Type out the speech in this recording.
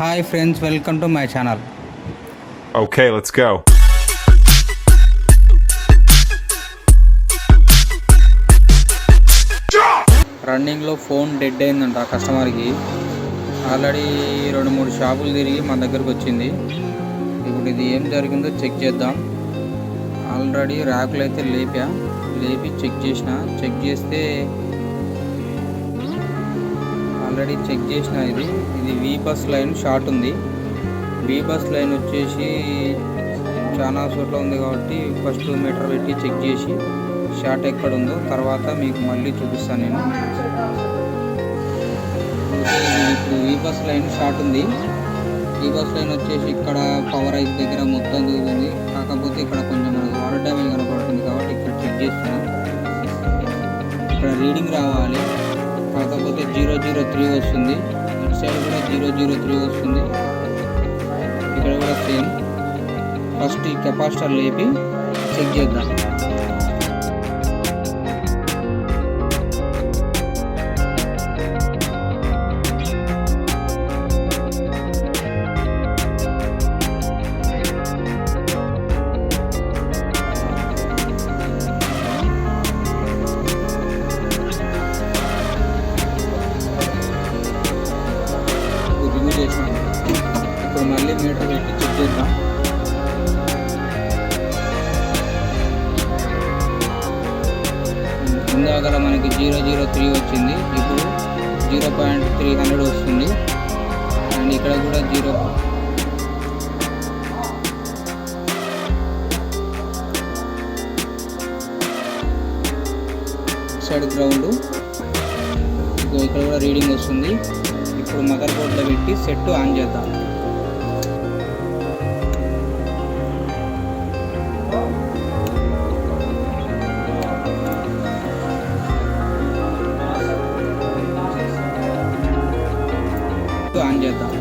Hi friends, welcome to my channel. Okay, let's go. రన్నింగ్లో phone dead అయిందంట కస్టమర్కి. Already 2-3 షాపులు తిరిగి మన దగ్గరకు వచ్చింది. ఇప్పుడు ఇది ఏం జరిగిందో చెక్ చేద్దాం. ఆల్రెడీ ర్యాకులు అయితే లేపి చెక్ చేస్తే ఆల్రెడీ చెక్ చేసిన ఇది వి బస్ లైన్ షార్ట్ ఉంది. వి బస్ లైన్ వచ్చేసి చాలా చోట్ల ఉంది కాబట్టి ఫస్ట్ మీటర్ పెట్టి చెక్ చేసి షార్ట్ ఎక్కడ ఉందో తర్వాత మీకు మళ్ళీ చూపిస్తాను నేను. ఇప్పుడు వి బస్ లైన్ షార్ట్ ఉంది. వి బస్ లైన్ వచ్చేసి ఇక్కడ పవర్ ఐస్ దగ్గర మొత్తం దిగుతుంది. కాకపోతే ఇక్కడ కొంచెం మనకు వాటర్ డ్యామేజ్ కనపడుతుంది కాబట్టి ఇక్కడ చెక్ చేస్తున్నాం. ఇక్కడ రీడింగ్ రావాలి, కాకపోతే 003 వస్తుంది. ఇటు సైడ్ కూడా 003 వస్తుంది. ఇక్కడ కూడా సేమ్. ఫస్ట్ ఈ కెపాసిటర్ లేపి చెక్ చేద్దాం. ఇప్పుడు మళ్ళీ మీటర్ పెట్టి చెక్ చేద్దాం. ముందుగా మనకి 003 వచ్చింది. ఇప్పుడు 0.300 వస్తుంది. అండ్ ఇక్కడ కూడా 0 సైడ్ గ్రౌండ్. ఇక్కడ కూడా రీడింగ్ వస్తుంది. ఇప్పుడు మదర్ బోర్డ్లో పెట్టి సెట్ ఆన్ చేద్దాం. ఆన్ చేద్దాం.